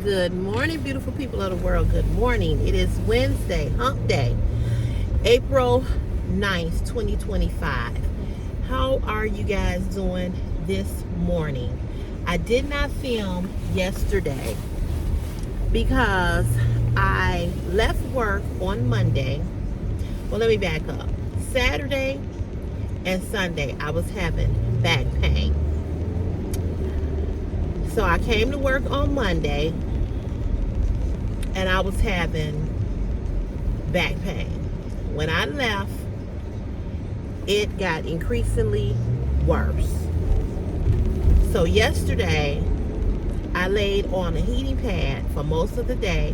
Good morning, beautiful people of the world. Good morning. It is Wednesday, hump day, April 9th, 2025. How are you guys doing this morning? I did not film yesterday because I left work on Monday. Well, let me back up. Saturday and Sunday, I was having back pain. So I came to work on Monday and I was having back pain. When I left, it got increasingly worse. So yesterday, I laid on a heating pad for most of the day.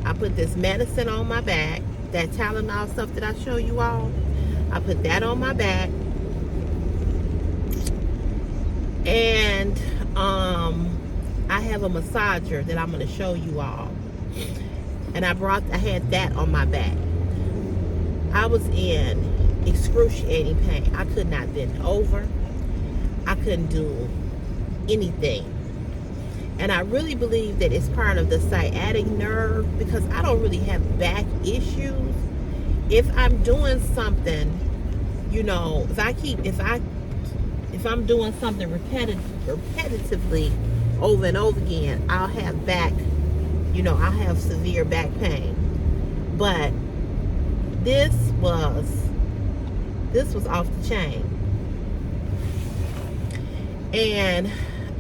I put this medicine on my back, that Tylenol stuff that I show you all. I put that on my back. And I have a massager that I'm going to show you all. And I had that on my back. I was in excruciating pain. I could not bend over. I couldn't do anything. And I really believe that it's part of the sciatic nerve, because I don't really have back issues. If I'm doing something, if I'm doing something repetitively over and over again, I'll have I'll have severe back pain. But this was off the chain. And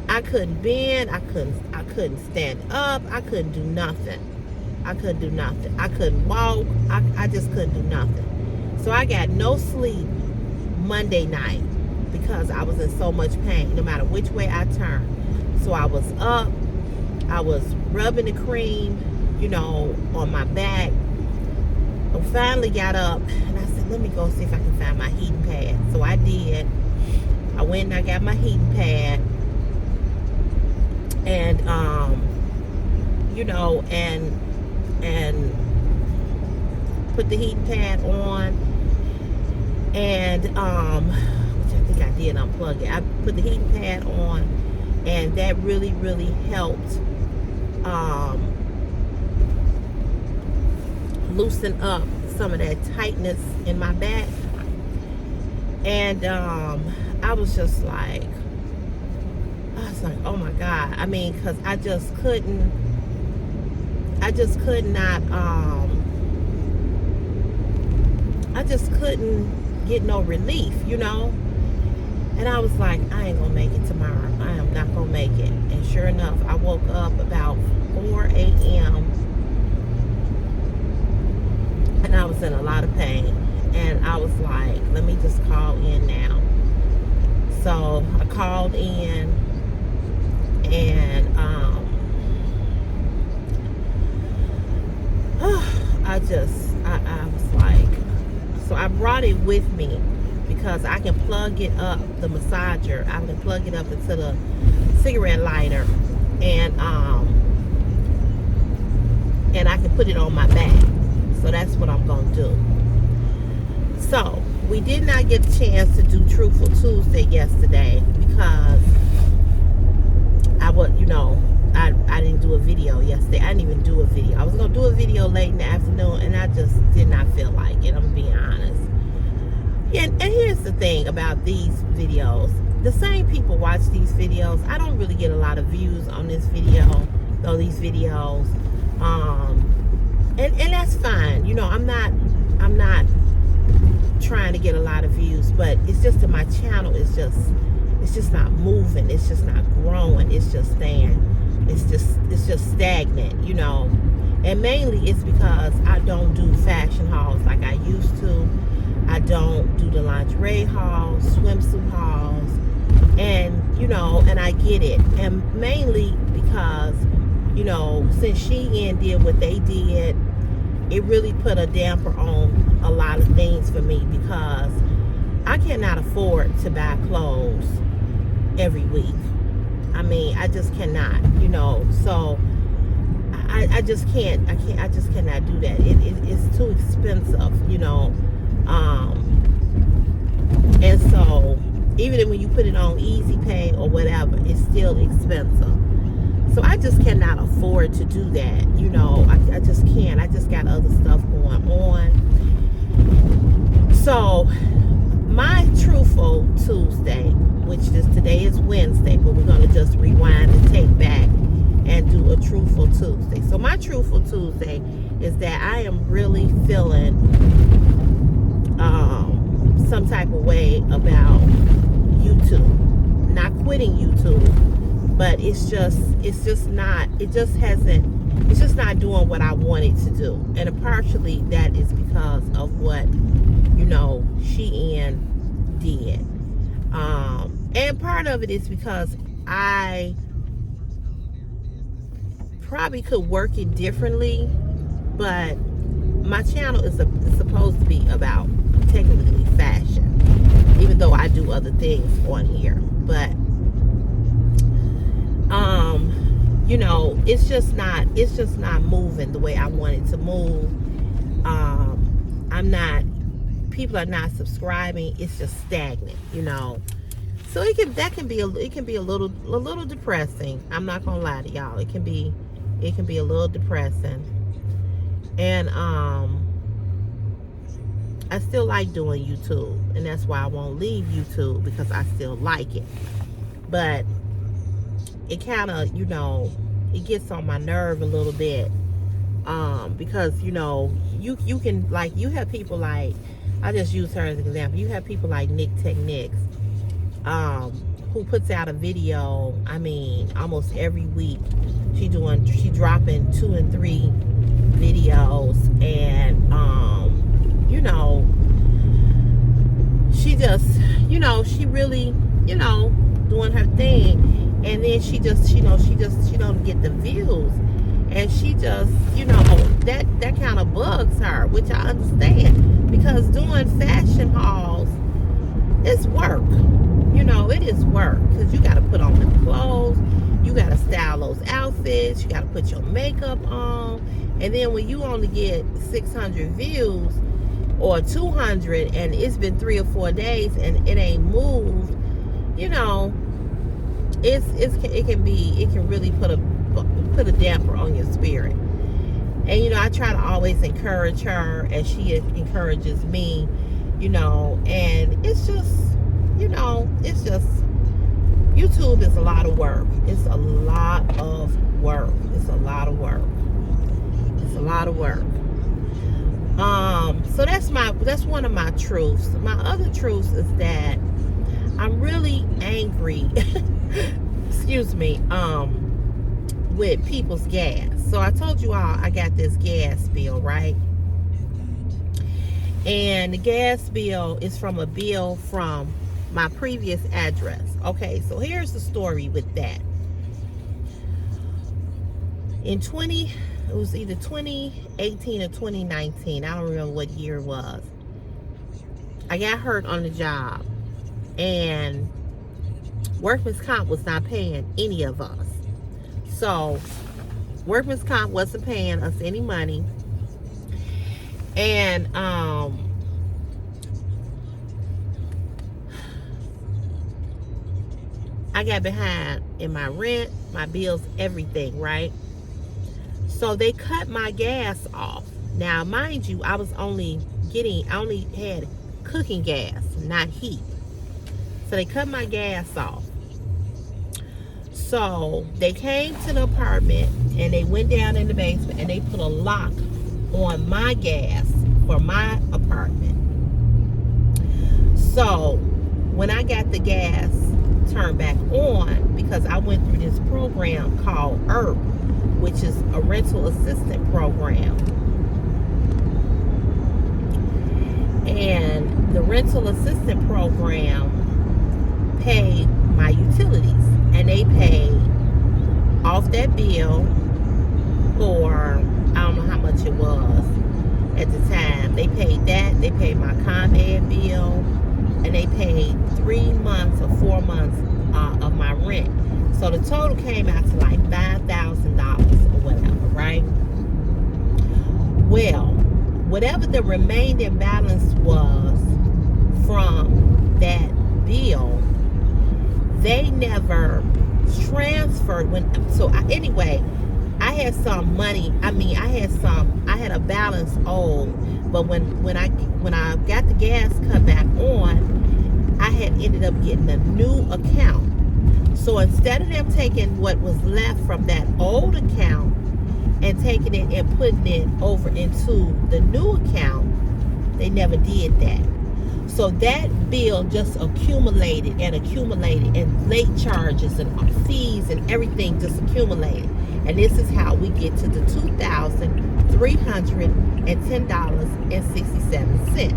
I couldn't bend, I couldn't stand up, I couldn't do nothing. I couldn't walk, I just couldn't do nothing. So I got no sleep Monday night because I was in so much pain, no matter which way I turned. So I was up, I was rubbing the cream, on my back. I finally got up and I said, let me go see if I can find my heating pad. So I did. I went and I got my heating pad. And, and put the heating pad on. And, which I think I did unplug it. I put the heating pad on, and that really, really helped loosen up some of that tightness in my back. And I was like, oh my God. I mean, because I just could not, I just couldn't get no relief, And I was like, I ain't gonna make it tomorrow. I am not gonna make it. And sure enough, I woke up about 4 a.m. and I was in a lot of pain. And I was like, let me just call in now. So I called in, and I was like, so I brought it with me because I can plug it up, the massager, I can plug it up into the cigarette lighter, and I can put it on my back. So that's what I'm gonna do. So we did not get a chance to do Truthful Tuesday yesterday because I didn't do a video yesterday. I didn't even do a video. I was gonna do a video late in the afternoon, and I just did not feel like it. I'm being honest. Yeah, and here's the thing about these videos. The same people watch these videos. I don't really get a lot of views on this video, though, these videos. And that's fine. I'm not trying to get a lot of views, but it's just that my channel is just not moving. It's just not growing. It's just staying. It's just stagnant, And mainly it's because I don't do fashion hauls like I used to. I don't do the lingerie hauls, swimsuit hauls, and and I get it. And mainly because, since Shein did what they did, it really put a damper on a lot of things for me, because I cannot afford to buy clothes every week. I mean, I just cannot, so I just can't, I just cannot do that. It's too expensive, and so even when you put it on Easy Pay or whatever, it's still expensive. So I just cannot afford to do that. You know, I just can't. I just got other stuff going on. So my Truthful Tuesday, which is today is Wednesday, but we're going to just rewind and take back and do a Truthful Tuesday. So my Truthful Tuesday is that I am really feeling some type of way about YouTube. Not quitting YouTube, but it's just not doing what I want it to do. And partially that is because of what, you know, Shein did. And part of it is because I probably could work it differently, but my channel is supposed to be about technically fashion, even though I do other things on here. But you know, it's just not moving the way I want it to move. People are not subscribing. It's just stagnant, you know. So it can be a little depressing. I'm not gonna lie to y'all. It can be a little depressing. And I still like doing YouTube, and that's why I won't leave YouTube, because I still like it. But it kind of, you know, it gets on my nerve a little bit, because, you know, you can, like, you have people like, I just use her as an example. You have people like Nick Techniques, who puts out a video, I mean, almost every week. She dropping 2 and 3 videos, and you know, she just, you know, she really, you know, doing her thing, and then she don't get the views, and she just, you know, that kind of bugs her, which I understand, because doing fashion hauls, it's work. You know, it is work, because you got to put on the clothes, you got to style those outfits, you got to put your makeup on, and then when you only get 600 views or 200, and it's been 3 or 4 days and it ain't moved, you know, it can really put a damper on your spirit. And, you know, I try to always encourage her, and she encourages me, you know, and it's just, you know, it's just, YouTube is a lot of work. It's a lot of work. It's a lot of work. It's a lot of work. So that's one of my truths. My other truth is that I'm really angry excuse me, with people's gas. So I told you all I got this gas bill, right? And the gas bill is from a bill from my previous address. Okay, so here's the story with that. It was either 2018 or 2019. I don't remember what year it was. I got hurt on the job, and Workman's Comp was not paying any of us. So Workman's Comp wasn't paying us any money, and I got behind in my rent, my bills, everything, right? So they cut my gas off. Now, mind you, I only had cooking gas, not heat. So they cut my gas off. So they came to the apartment, and they went down in the basement, and they put a lock on my gas for my apartment. So when I got the gas turned back on, because I went through this program called IRP, which is a rental assistant program. And the rental assistant program paid my utilities, and they paid off that bill for, I don't know how much it was at the time. They paid that, they paid my ComEd bill, and they paid 3 months or 4 months of my rent. So the total came out to like $5,000 or whatever, right? Well, whatever the remaining balance was from that bill, they never transferred anyway, I had some money. I had a balance owed, but when I got the gas cut back on, I had ended up getting a new account. So instead of them taking what was left from that old account and taking it and putting it over into the new account, they never did that. So that bill just accumulated, and late charges and fees and everything just accumulated. And this is how we get to the $2,310.67.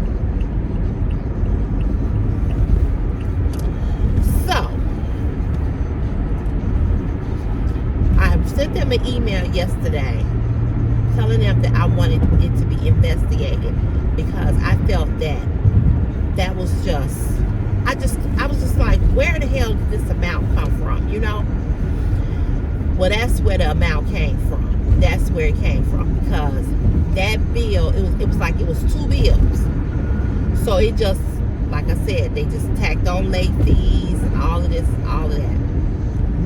So I sent them an email yesterday telling them that I wanted it to be investigated, because I felt that was just, I was just like, where the hell did this amount come from, you know? Well, that's where the amount came from. That's where it came from, because that bill, it was like it was two bills. So it just, like I said, they just tacked on late fees and all of this, all of that.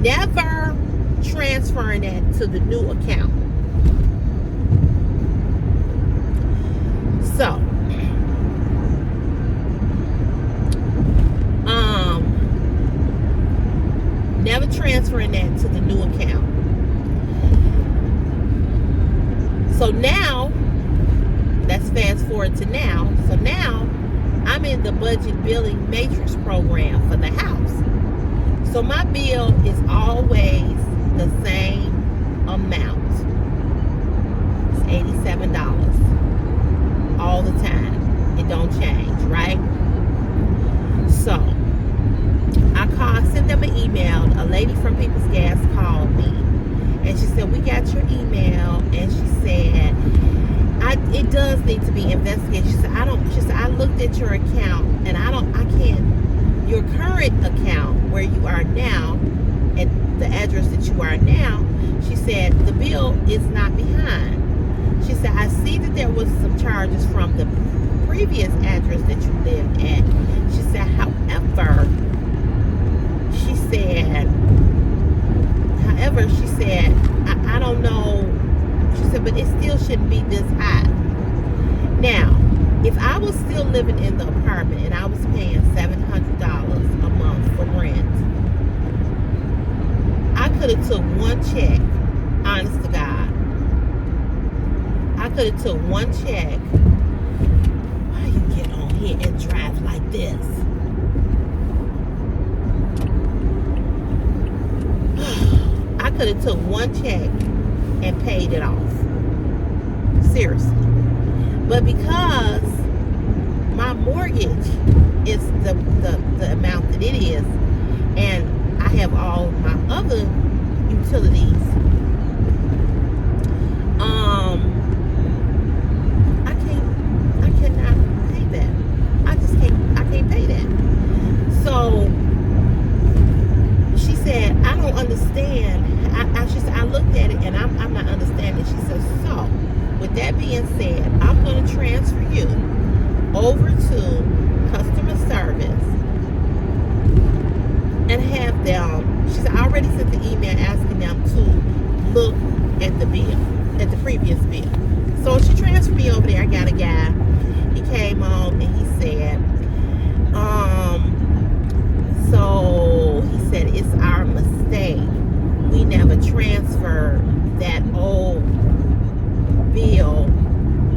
Never transferring that to the new account. So, never transferring that to the new account. So now, let's fast forward to now. So now, I'm in the budget billing matrix program for the house. So my bill is always the same amount. It's $87 all the time. It don't change, right? So I sent them an email. A lady from People's Gas called me, and she said, we got your email, and she said, it does need to be investigated. She said, I looked at your account, and your current account where you are now, at the address that you are now, she said, the bill is not behind. She said, I see that there was some charges from the previous address that you lived at. She said, however, she said, I don't know. She said, but it still shouldn't be this high. Now, if I was still living in the apartment and I was paying $700 a month for rent, I could have took one check, honest to God. I could have took one check. Why you get on here and drive like this? I could have took one check and paid it off. Seriously. But because my mortgage is the amount that it is, and I have all my other utilities, I cannot pay that. I can't pay that. So she said, I don't understand. She said, I looked at it and I'm not understanding. She said, so with that being said, I'm going to transfer you over to customer service and have them. She said, I already sent the email asking them to look at the bill, at the previous bill. So she transferred me over there. I got a guy. He came on and he said, so he said, it's our mistake. We never transferred that old bill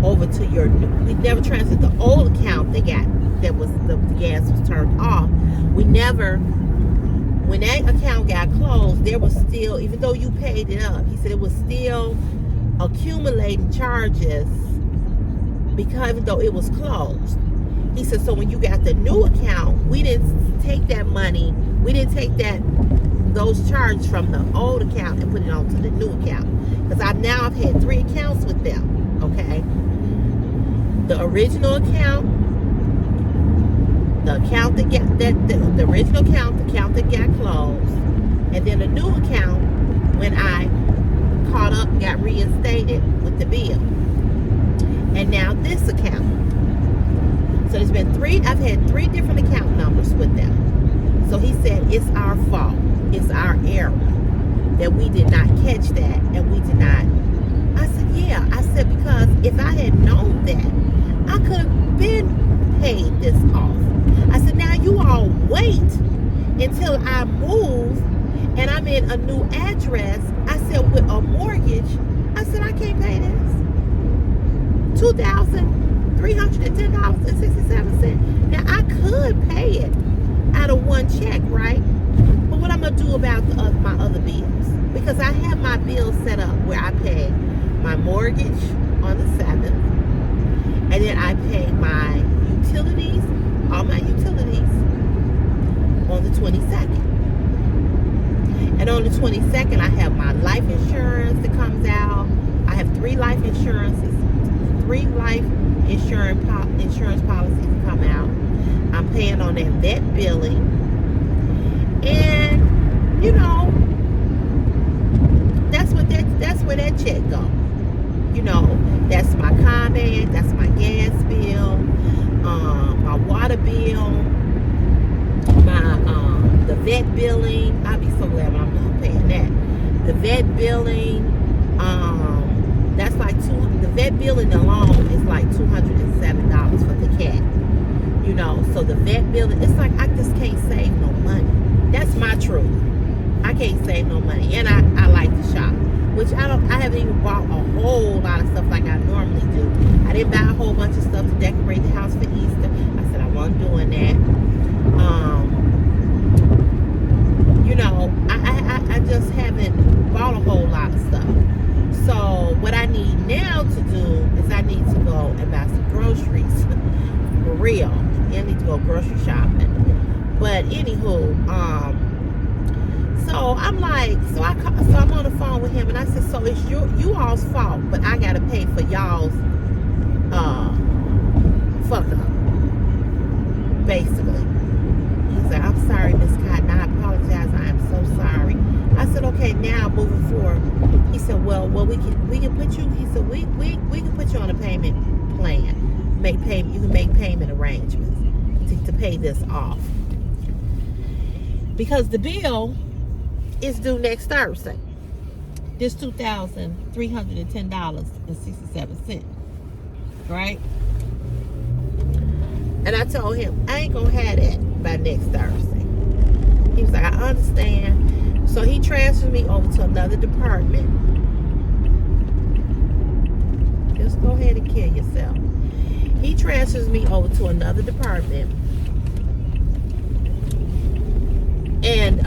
over to your new. We never transferred the old account the gas was turned off. We never, when that account got closed, there was still, even though you paid it up, he said it was still accumulating charges, because even though it was closed. He said, so when you got the new account, we didn't take that money, we didn't take those charges from the old account and put it onto the new account. Because I've had 3 accounts with them, okay? The original account, the account that got the original account, the account that got closed, and then a new account when I caught up, got reinstated with the bill. And now this account. So there's been I've had 3 different account numbers with them. So he said, it's our fault. It's our error. that we did not catch that and we did not. I said, yeah. I said, because if I had known that, I could have been paid this off. I said, now you all wait until I move and I'm in a new address. I said, with a mortgage, I said, I can't pay this. $2,310.67. Now, I could pay it out of one check, right? But what I'm going to do about my other bills? Because I have my bills set up where I pay my mortgage on the 7th. And then I pay my utilities, all my utilities, on the 22nd. And on the 22nd, I have my life insurance that comes out. I have 3 life insurances. 3 life insurance policies come out. I'm paying on that vet billing. And, you know, that's where that check goes. You know, that's my comment, that's my gas bill, my water bill, my the vet billing. I'll be so glad when I'm done paying that. The vet billing, that's like the vet billing alone is like $207 for the cat. You know, so the vet billing, it's like I just can't save no money. That's my truth. I can't save no money. And I like to shop, which I haven't even bought a whole lot of stuff like I normally do. I didn't buy a whole bunch of stuff to decorate the house for Easter. I said I wasn't doing that. You know, I just haven't bought a whole lot of stuff. So what I need now to do is I need to go and buy some groceries. For real. I need to go grocery shopping. But anywho, so I'm like, so I'm on the phone with him and I said, so it's you all's fault, but I gotta pay for y'all's fuck up. Basically. He said, I'm sorry, Miss Cotton, I apologize, I am so sorry. I said, okay, now moving forward. He said, well we can put you, he said, we can put you on a payment plan. You can make payment arrangements to pay this off. Because the bill is due next Thursday. This $2,310.67. Right? And I told him, I ain't gonna have that by next Thursday. He was like, I understand. So he transferred me over to another department. Just go ahead and kill yourself. He transfers me over to another department. And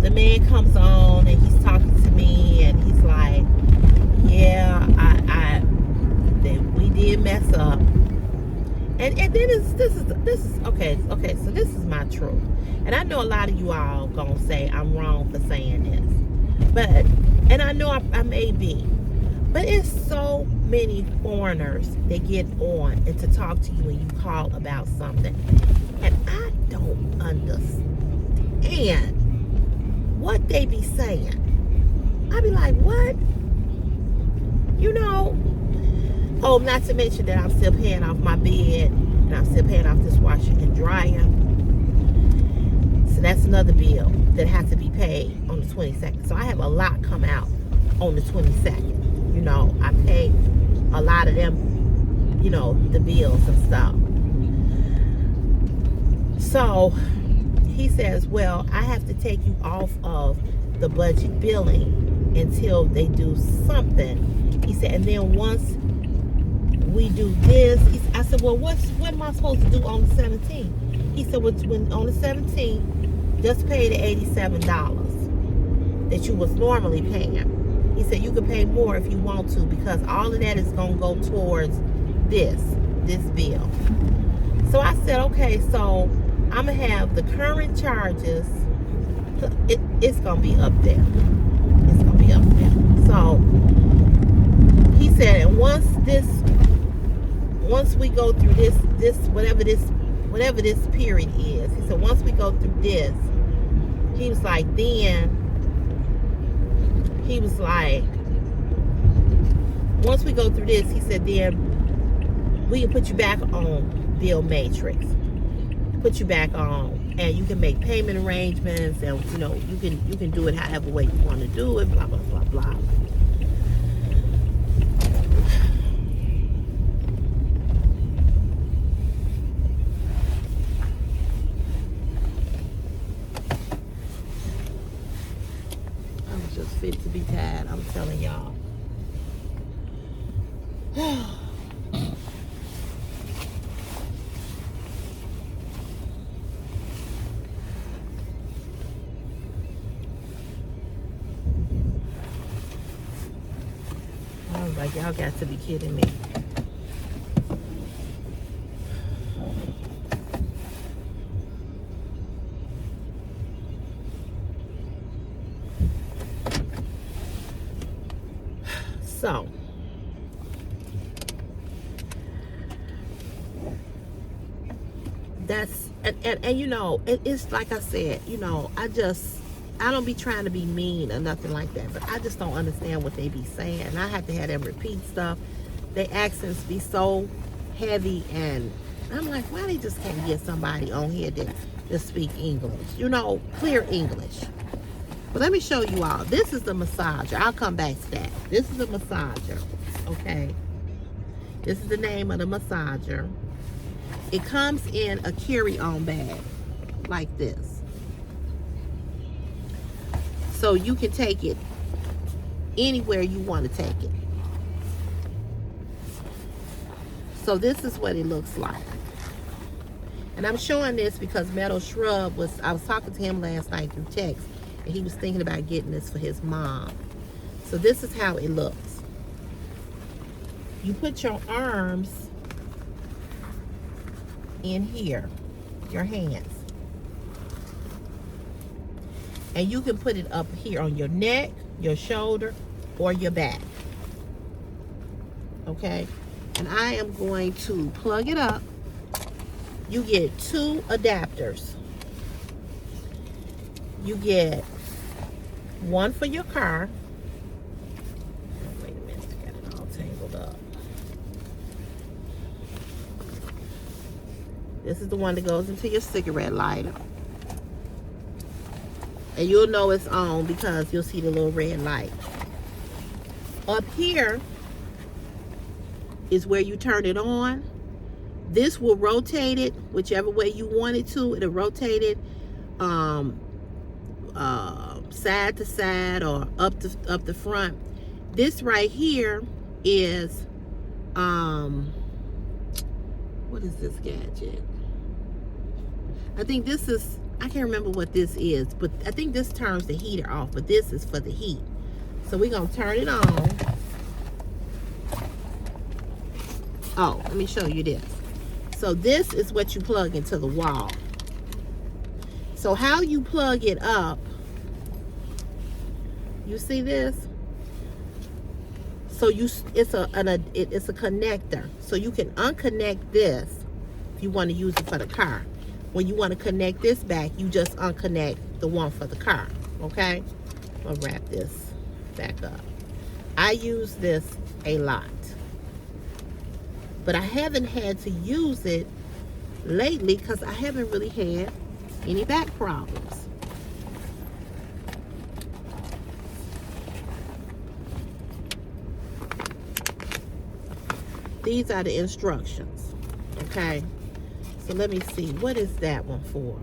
the man comes on and he's talking to me and he's like, yeah, we did mess up. And then this is okay, so this is my truth. And I know a lot of you all gonna say I'm wrong for saying this. But, and I know I may be. But it's so many foreigners that get on and to talk to you when you call about something. And I don't understand what they be saying. I be like, what? You know, oh, not to mention that I'm still paying off my bed and I'm still paying off this washer and dryer. So that's another bill that has to be paid on the 22nd. So I have a lot come out on the 22nd. You know, I pay a lot of them, you know, the bills and stuff. So he says, well, I have to take you off of the budget billing until they do something. He said, and then once we do this, I said, well, what am I supposed to do on the 17th? He said, well, when on the 17th, just pay the $87 that you was normally paying. He said, you can pay more if you want to because all of that is going to go towards this bill. So I said, okay, so I'm going to have the current charges. It's going to be up there. It's going to be up there. So he said, and once we go through this whatever this period is, he said, once we go through this, he was like, once we go through this, he said, then we can put you back on bill matrix. put you back on, and you can make payment arrangements, and you know, you can do it however way you want to do it, blah blah blah blah. I'm just fit to be tired, I'm telling y'all. I was like, y'all got to be kidding me. So, that's, and you know, it's like I said, you know, I don't be trying to be mean or nothing like that, but I just don't understand what they be saying. And I have to have them repeat stuff. Their accents be so heavy, and I'm like, why they just can't get somebody on here that just speak English, you know, clear English. But let me show you all. This is the massager. I'll come back to that. This is the massager, okay? This is the name of the massager. It comes in a carry-on bag like this. So you can take it anywhere you want to take it. So this is what it looks like. And I'm showing this because Metal Shrub I was talking to him last night through text, and he was thinking about getting this for his mom. So this is how it looks. You put your arms in here, your hands. And you can put it up here on your neck, your shoulder, or your back. Okay? And I am going to plug it up. You get 2 adapters. You get one for your car. Oh, wait a minute, I got it all tangled up. This is the one that goes into your cigarette lighter. And you'll know it's on because you'll see the little red light. Up here is where you turn it on. This will rotate it whichever way you want it to. It'll rotate it side to side or up the front. This right here is what is this gadget? I think this is, I can't remember what this is, but I think this turns the heater off, but this is for the heat. So we're gonna turn it on. Oh, let me show you this. So this is what you plug into the wall. So how you plug it up, you see this? So it's a connector. So you can unconnect this if you want to use it for the car. When you want to connect this back, you just unconnect the one for the car. Okay? I'll wrap this back up. I use this a lot, but I haven't had to use it lately because I haven't really had any back problems. These are the instructions. Okay, so let me see, what is that one for?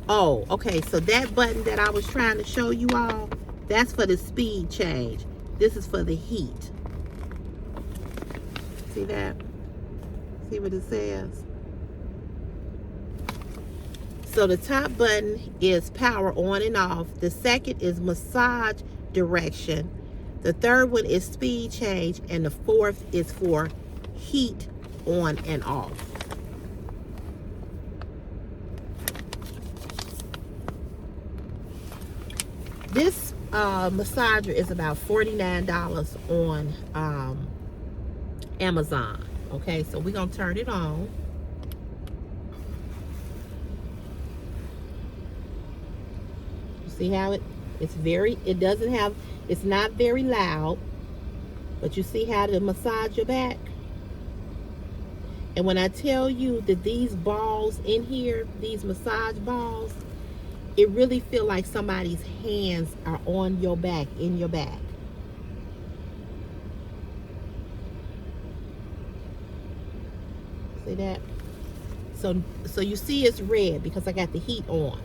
Oh, okay, so that button that I was trying to show you all, that's for the speed change. This is for the heat. See that? See what it says? So the top button is power on and off. The second is massage direction. The third one is speed change. And the fourth is for heat on and off. This massager is about $49 on Amazon. Okay, so we're gonna turn it on. You see how it's not very loud, but you see how to massage your back. And when I tell you that these balls in here, these massage balls, it really feel like somebody's hands are on your back, in your back. See that? So you see it's red because I got the heat on.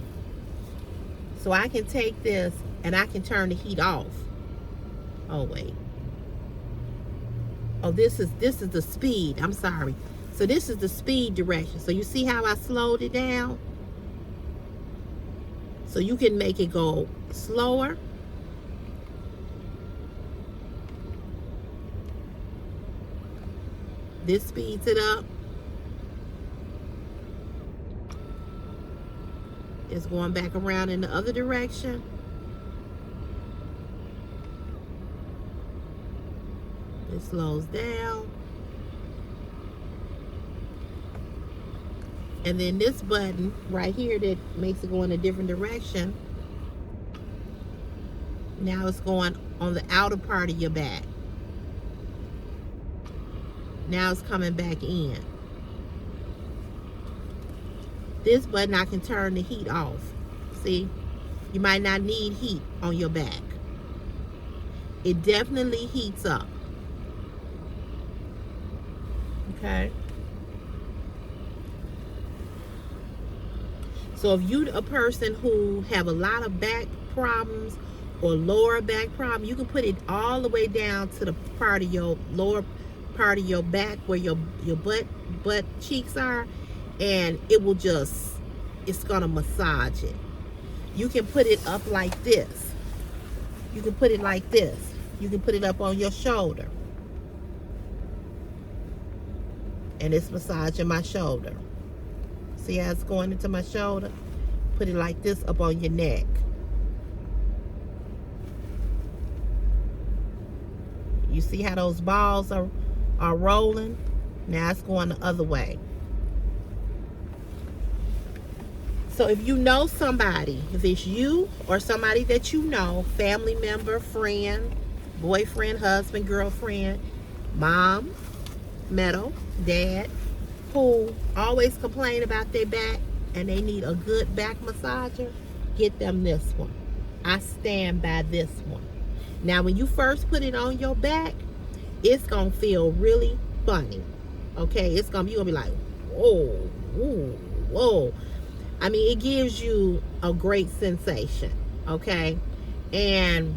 So I can take this and I can turn the heat off. Oh wait. Oh, this is the speed. I'm sorry. So this is the speed direction. So you see how I slowed it down? So you can make it go slower. This speeds it up. It's going back around in the other direction. It slows down. And then this button right here that makes it go in a different direction. Now it's going on the outer part of your back. Now it's coming back in. This button I can turn the heat off. See? You might not need heat on your back. It definitely heats up. Okay? So if you're a person who have a lot of back problems or lower back problem, you can put it all the way down to the part of your lower part of your back where your butt cheeks are, and it will just, it's gonna massage it. You can put it up like this. You can put it like this. You can put it up on your shoulder. And it's massaging my shoulder. See how it's going into my shoulder? Put it like this up on your neck. You see how those balls are rolling? Now it's going the other way. So if you know somebody, if it's you or somebody that you know, family member, friend, boyfriend, husband, girlfriend, mom, metal, dad, who always complain about their back and they need a good back massager, get them this one. I stand by this one. Now when you first put it on your back, it's gonna feel really funny. Okay, you're gonna be like, whoa, whoa, whoa. I mean, it gives you a great sensation. Okay, and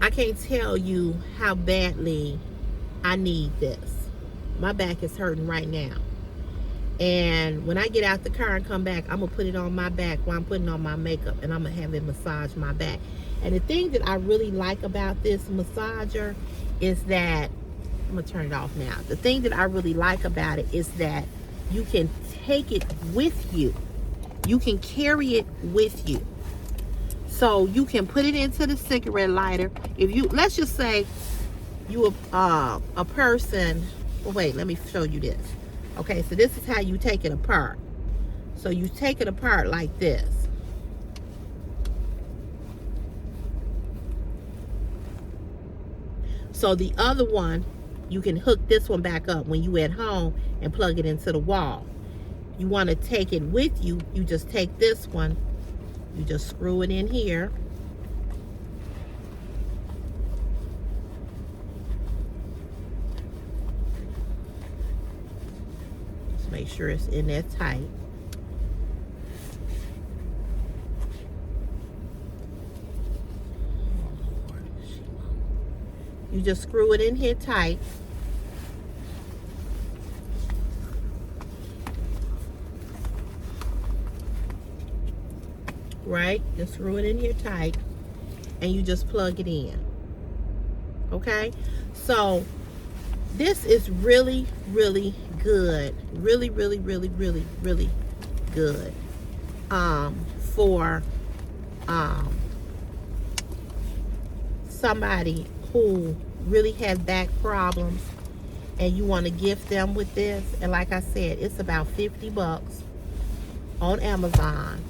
I can't tell you how badly I need this. My back is hurting right now. And when I get out the car and come back, I'm going to put it on my back while I'm putting on my makeup, and I'm going to have it massage my back. And the thing that I really like about this massager is that, I'm going to turn it off now. The thing that I really like about it is that you can take it with you. You can carry it with you. So you can put it into the cigarette lighter. If you, let's just say you a person, well, wait, let me show you this. Okay, so this is how you take it apart. So you take it apart like this. So the other one, you can hook this one back up when you at home and plug it into the wall. You want to take it with you, you just take this one, you just screw it in here. Just make sure it's in there tight. You just screw it in here tight. Right? Just screw it in here tight. And you just plug it in. Okay? So, this is really, really good. Really, really, really, really, really good. For somebody who really has back problems and you want to gift them with this. And like I said, it's about 50 bucks on Amazon.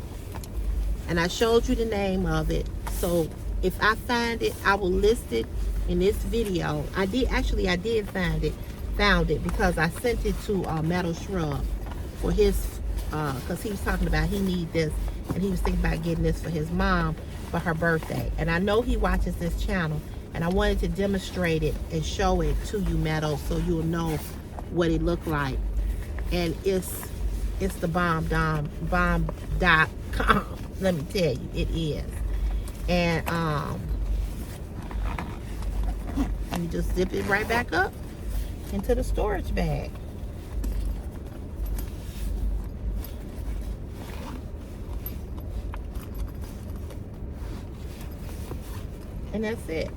And I showed you the name of it. So if I find it, I will list it in this video. I did find it found it because I sent it to Metal Shrub for his, because he was talking about he need this, and he was thinking about getting this for his mom for her birthday. And I know he watches this channel, and I wanted to demonstrate it and show it to you, Metal, so you'll know what it looked like. And it's the bomb.com. Let me tell you, it is. And you just zip it right back up into the storage bag. And that's it.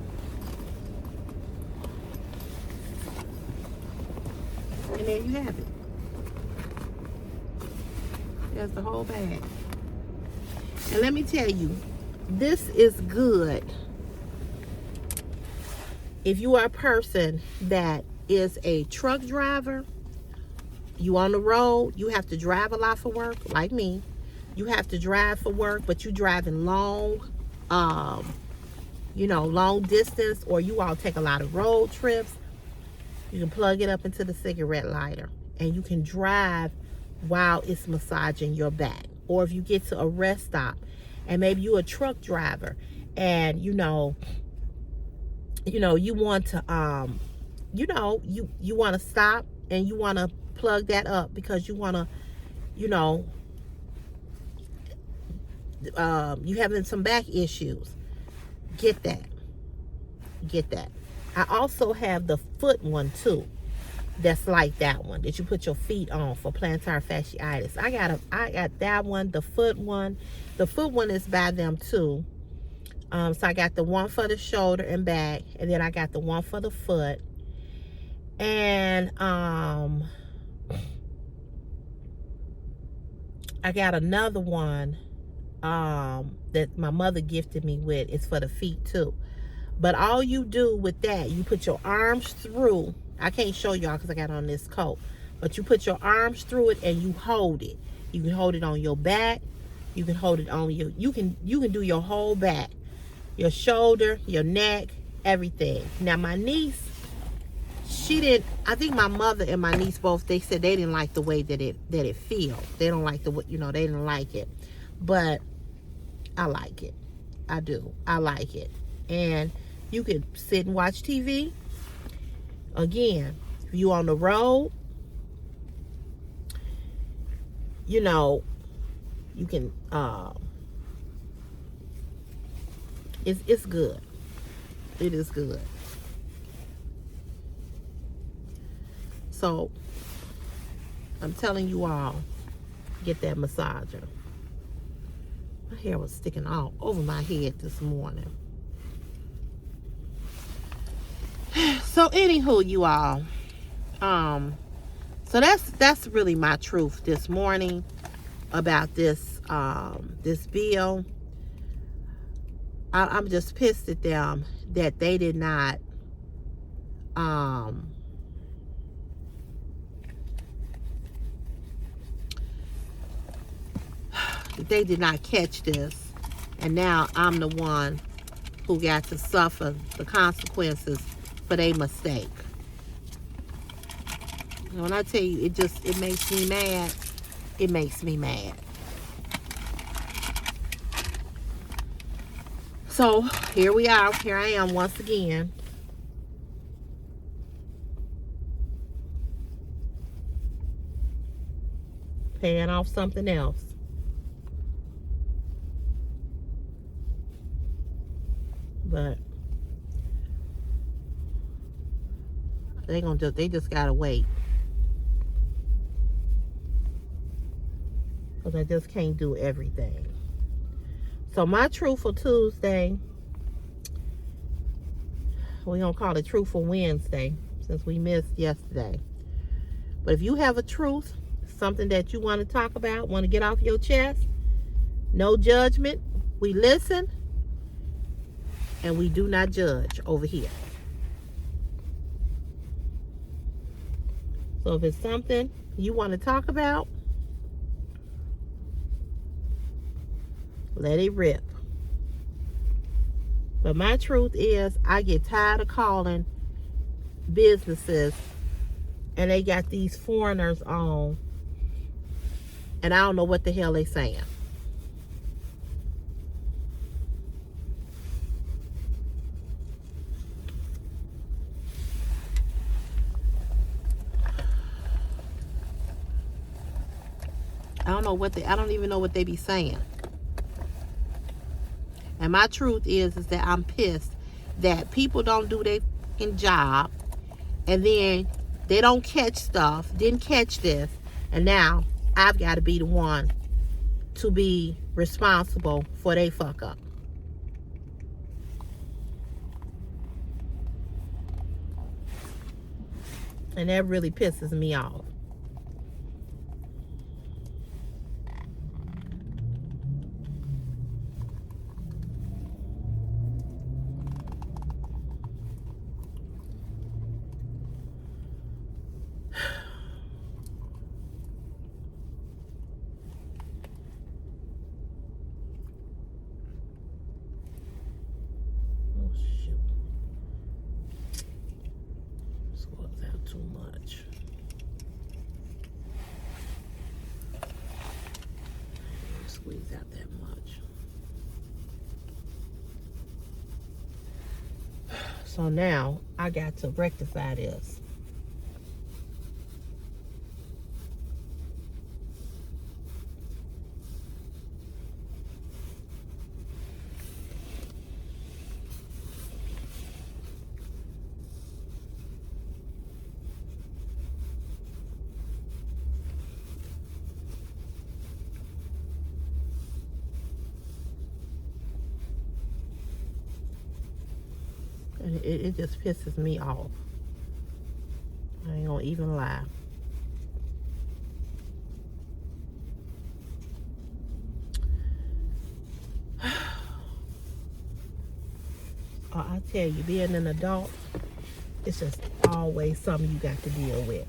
And there you have it. There's the whole bag. And let me tell you, this is good if you are a person that is a truck driver. You on the road, you have to drive a lot for work, like me. You have to drive for work, but you driving long, long distance, or you all take a lot of road trips. You can plug it up into the cigarette lighter, and you can drive while it's massaging your back. Or if you get to a rest stop, and maybe you're a truck driver, and you want to you want to stop, and you want to plug that up because you want to you having some back issues. Get that. I also have the foot one too, that's like that one that you put your feet on for plantar fasciitis. I got that one, the foot one. The foot one is by them too. So I got the one for the shoulder and back, and then I got the one for the foot. And I got another one that my mother gifted me with. It's for the feet too. But all you do with that, you put your arms through. I can't show y'all because I got on this coat. But you put your arms through it and you hold it. You can hold it on your back. You can hold it on your, you can do your whole back. Your shoulder, your neck, everything. Now my niece, I think my mother and my niece both, they said they didn't like the way that it feels. They don't like they didn't like it. But I like it. I do. I like it. And you could sit and watch TV. Again, if you on the road, you can, it's good. It is good. So, I'm telling you all, get that massager. My hair was sticking all over my head this morning. So anywho, you all, so that's really my truth this morning about this this bill. I'm just pissed at them that they did not catch this, and now I'm the one who got to suffer the consequences for their mistake. And when I tell you, it makes me mad. It makes me mad. So here we are. Here I am once again. Paying off something else. But they just gotta wait. Because I just can't do everything. So my Truthful Tuesday, we're gonna call it Truthful Wednesday since we missed yesterday. But if you have a truth, something that you want to talk about, want to get off your chest, no judgment. We listen and we do not judge over here. So if it's something you want to talk about, let it rip. But my truth is, I get tired of calling businesses and they got these foreigners on, and I don't know what the hell they saying. I don't even know what they be saying. And my truth is that I'm pissed that people don't do their fucking job, and then they don't catch stuff, didn't catch this, and now I've got to be the one to be responsible for they fuck up. And that really pisses me off. Too much. Squeeze out that much. So now I got to rectify this. And it just pisses me off. I ain't gonna even lie. I tell you, being an adult, it's just always something you got to deal with.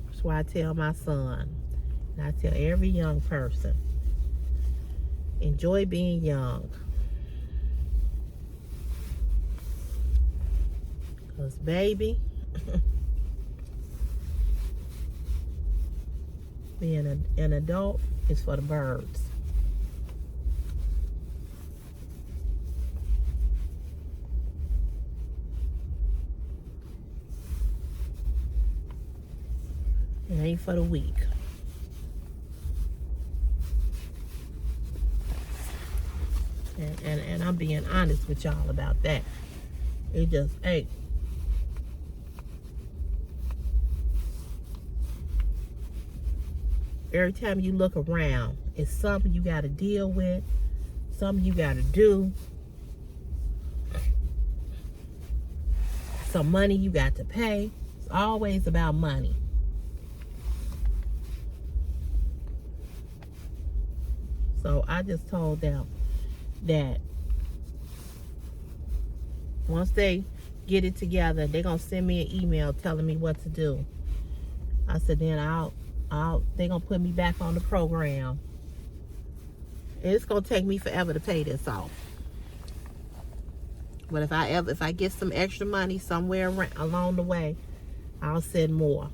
That's why I tell my son, and I tell every young person, enjoy being young. Because, baby, being an adult is for the birds. It ain't for the weak. And I'm being honest with y'all about that. It just ain't. Every time you look around, it's something you got to deal with, something you got to do, some money you got to pay. It's always about money. So I just told them that once they get it together, they're going to send me an email telling me what to do. I said, then they're going to put me back on the program. It's going to take me forever to pay this off. But if I get some extra money somewhere along the way, I'll send more.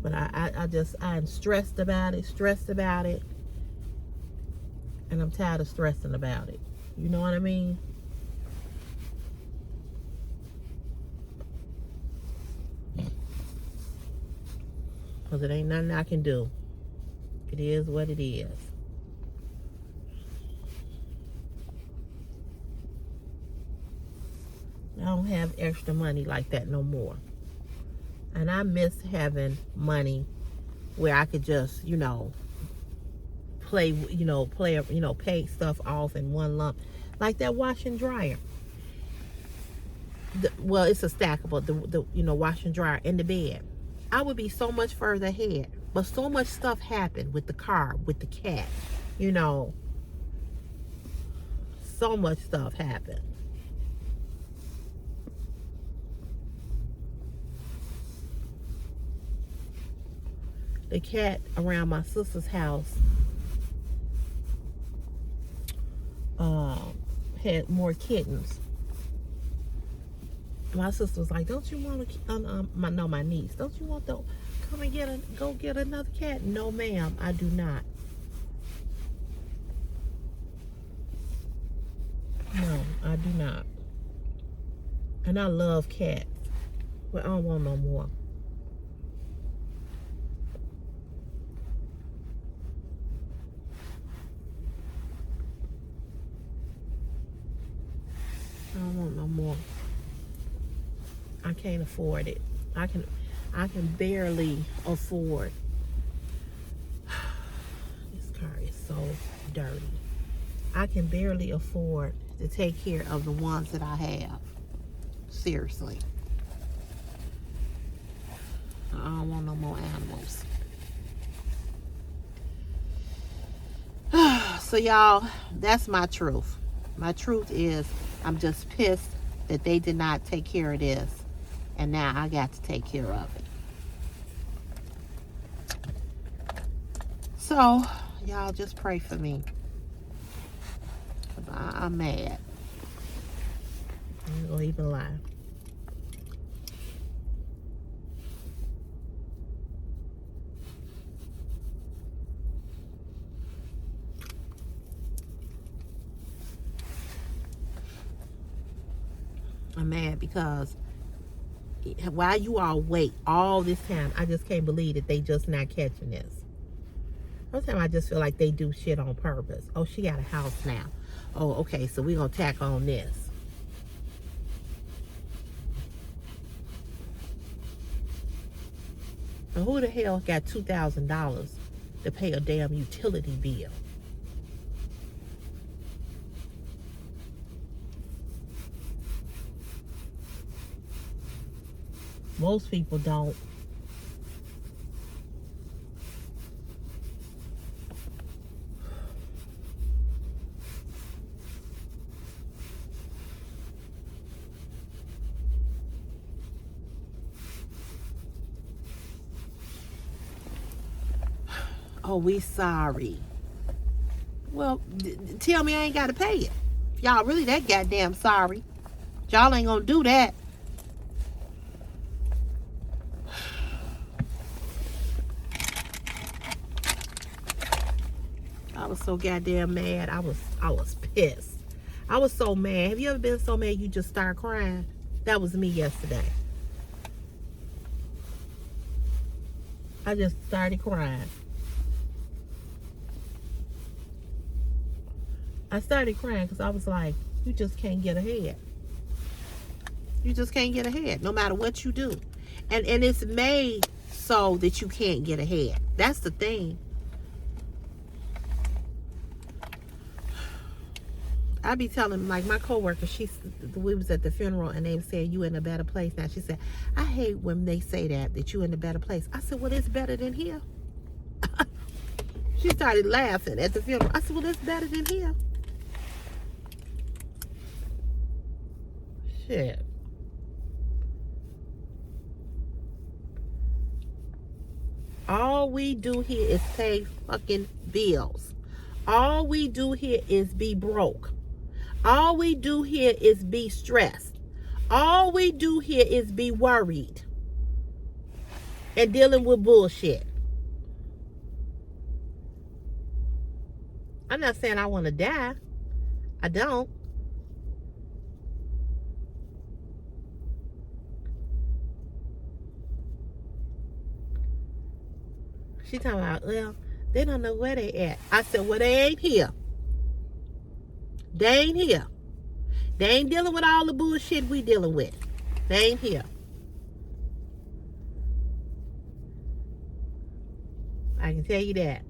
But I'm stressed about it, and I'm tired of stressing about it. You know what I mean? Because it ain't nothing I can do. It is what it is. I don't have extra money like that no more. And I miss having money where I could just, pay stuff off in one lump. Like that wash and dryer. Well, it's a stackable, the wash and dryer in the bed. I would be so much further ahead. But so much stuff happened with the car, with the cat. So much stuff happened. The cat around my sister's house had more kittens. My sister was like, "Don't you want to?" My niece. "Don't you want to come and go get another cat?" No, ma'am, I do not. No, I do not. And I love cats, but I don't want no more. I don't want no more. I can't afford it. I can barely afford. This car is so dirty. I can barely afford to take care of the ones that I have. Seriously. I don't want no more animals. So y'all, that's my truth. My truth is I'm just pissed that they did not take care of this. And now I got to take care of it. So, y'all just pray for me. I'm mad. I ain't gonna even lie. I'm mad because while you all wait all this time, I just can't believe that they just not catching this. Sometimes I just feel like they do shit on purpose. Oh, she got a house now. Oh, okay, so we're gonna tack on this. Now, who the hell got $2,000 to pay a damn utility bill? Most people don't. Oh, we sorry. Well, tell me I ain't got to pay it. If y'all really that goddamn sorry, y'all ain't gonna do that. I was so goddamn mad. I was pissed. I was so mad. Have you ever been so mad you just start crying? That was me yesterday. I just started crying. I started crying because I was like, you just can't get ahead. You just can't get ahead no matter what you do. And it's made so that you can't get ahead. That's the thing. I be telling, like, my coworker, we was at the funeral and they said, you in a better place now. She said, I hate when they say that you in a better place. I said, well, it's better than here. She started laughing at the funeral. I said, well, it's better than here. Shit. All we do here is pay fucking bills. All we do here is be broke. All we do here is be stressed. All we do here is be worried and dealing with bullshit. I'm not saying I want to die. I don't. She talking about, well, they don't know where they at. I said, well, they ain't here. They ain't here. They ain't dealing with all the bullshit we dealing with. They ain't here. I can tell you that.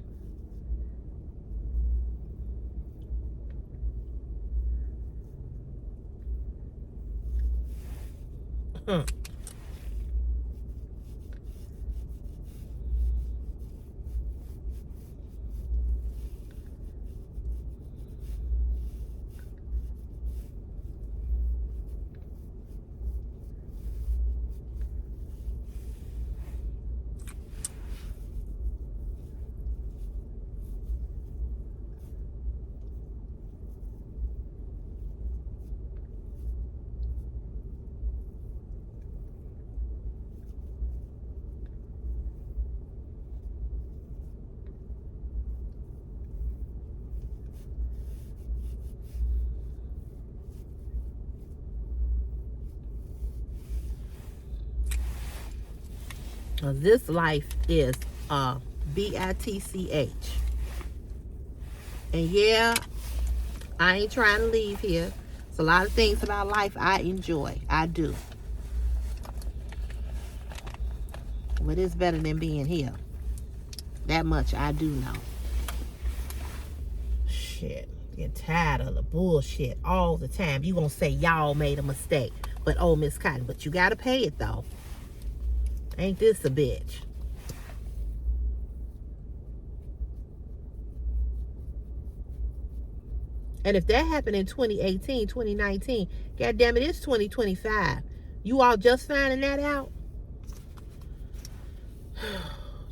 This life is bitch. And yeah, I ain't trying to leave here. It's a lot of things about life I enjoy. I do. But it's better than being here. That much I do know. Shit. Get tired of the bullshit all the time. You gonna say y'all made a mistake. But oh, Miss Cotton, but you gotta pay it though. Ain't this a bitch? And if that happened in 2018, 2019, god damn it, it's 2025. You all just finding that out?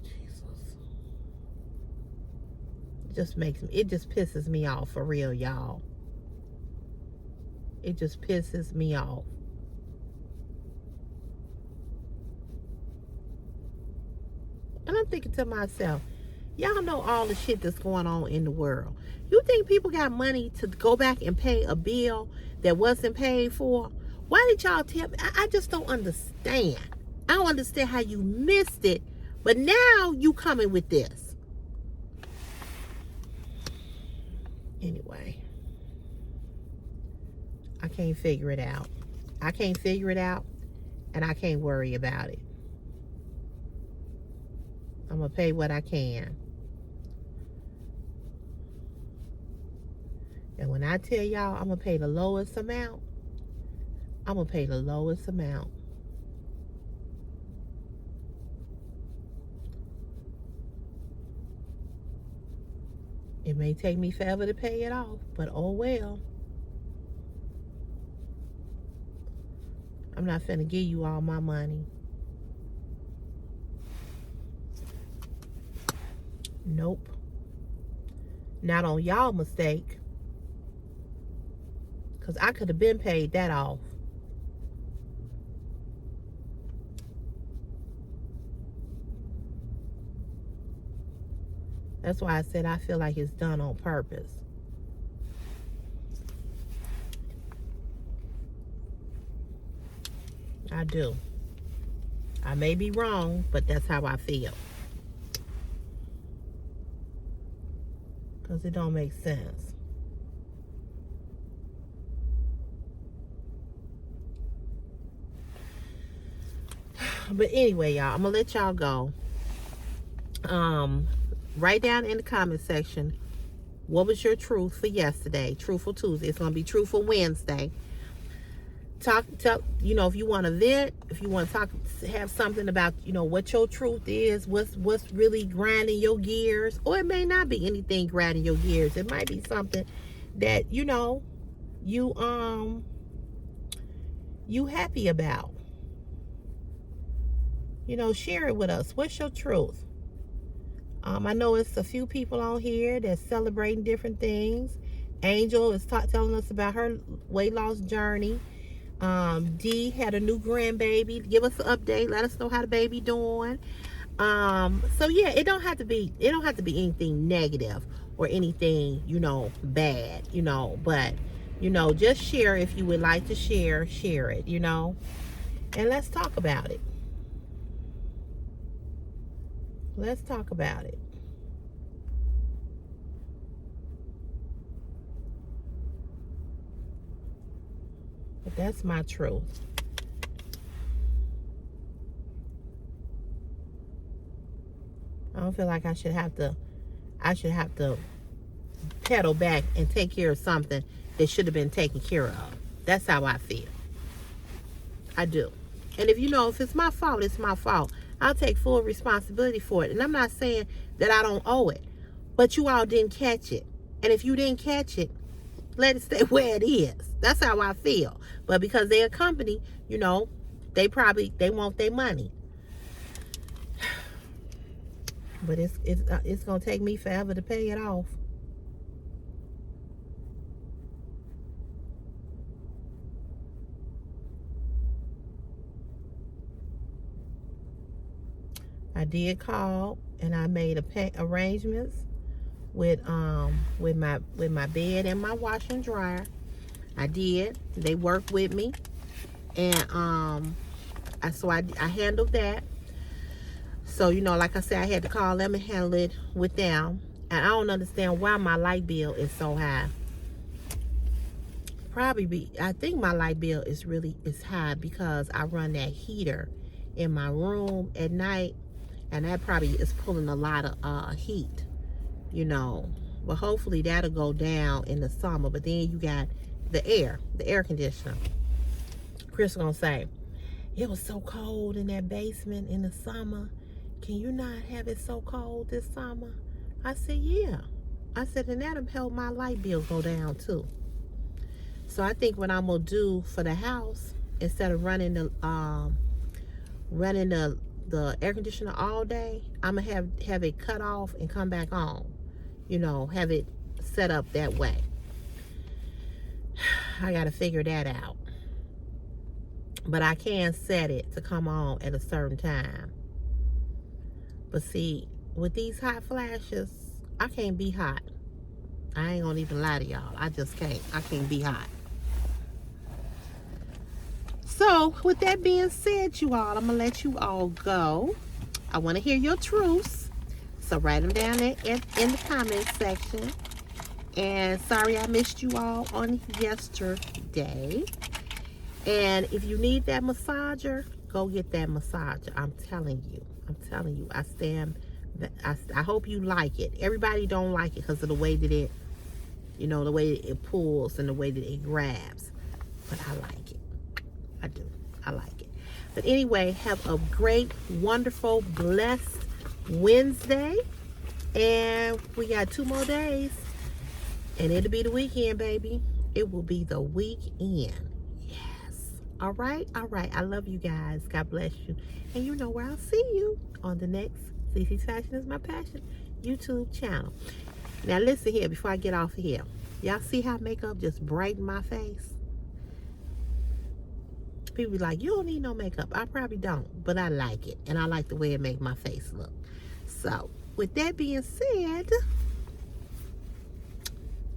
Jesus. It just pisses me off for real, y'all. It just pisses me off. And I'm thinking to myself, y'all know all the shit that's going on in the world. You think people got money to go back and pay a bill that wasn't paid for? Why did y'all tell me? I just don't understand. I don't understand how you missed it, but now you coming with this. Anyway, I can't figure it out. I can't figure it out, and I can't worry about it. I'm going to pay what I can. And when I tell y'all I'm going to pay the lowest amount, I'm going to pay the lowest amount. It may take me forever to pay it off, but oh well. I'm not finna give you all my money. Nope. Not on y'all mistake. Because I could have been paid that off. That's why I said I feel like it's done on purpose. I do. I may be wrong, but that's how I feel. Because it don't make sense. But anyway, y'all, I'm going to let y'all go. Write down in the comment section, what was your truth for yesterday? Truthful Tuesday. It's going to be Truthful Wednesday. Talk, you know, if you want to vent, if you want to have something about, you know, what your truth is, what's really grinding your gears, or it may not be anything grinding your gears. It might be something that, you know, you happy about. You know, share it with us. What's your truth? I know it's a few people on here that's celebrating different things. Angel is telling us about her weight loss journey. Dee had a new grandbaby. Give us an update. Let us know how the baby doing. So yeah, it don't have to be anything negative or anything, you know, bad, you know, but you know, just share if you would like to share it, you know, and let's talk about it. Let's talk about it. But that's my truth. I don't feel like I should have to pedal back and take care of something that should have been taken care of. That's how I feel. I do. And if you know, if it's my fault, it's my fault. I'll take full responsibility for it. And I'm not saying that I don't owe it, but you all didn't catch it. And if you didn't catch it, let it stay where it is. That's how I feel. But because they're a company, you know, they want their money. But it's gonna take me forever to pay it off. I did call and I made arrangements with my bed and my washer and dryer. I did. They worked with me, and I handled that. So, like I said, I had to call them and handle it with them. And I don't understand why my light bill is so high. I think my light bill is high because I run that heater in my room at night. And that probably is pulling a lot of heat, But hopefully that'll go down in the summer. But then you got the air conditioner. Chris gonna say, it was so cold in that basement in the summer. Can you not have it so cold this summer? I said, yeah. I said, and that'll help my light bill go down too. So I think what I'm gonna do for the house, instead of running the air conditioner all day, I'm gonna have it cut off and come back on. Have it set up that way. I gotta figure that out. But I can set it to come on at a certain time. But see, with these hot flashes, I can't be hot. I ain't gonna even lie to y'all. I just can't. I can't be hot. So, with that being said, you all, I'm gonna let you all go. I want to hear your truths. So write them down in the comment section. And sorry I missed you all on yesterday. And if you need that massager, go get that massager. I'm telling you. I hope you like it. Everybody don't like it because of the way that it, the way it pulls and the way that it grabs. But I like it. I do. I like it. But anyway, have a great, wonderful, blessed Wednesday. And we got 2 more days. And it'll be the weekend, baby. It will be the weekend. Yes. All right. All right. I love you guys. God bless you. And you know where I'll see you on the next CC's Fashion is My Passion YouTube channel. Now listen here before I get off of here. Y'all see how makeup just brighten my face? People be like, you don't need no makeup. I probably don't, but I like it. And I like the way it makes my face look. So, with that being said,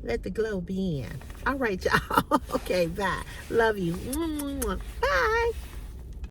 let the glow be in. All right, y'all. Okay, bye. Love you. Bye.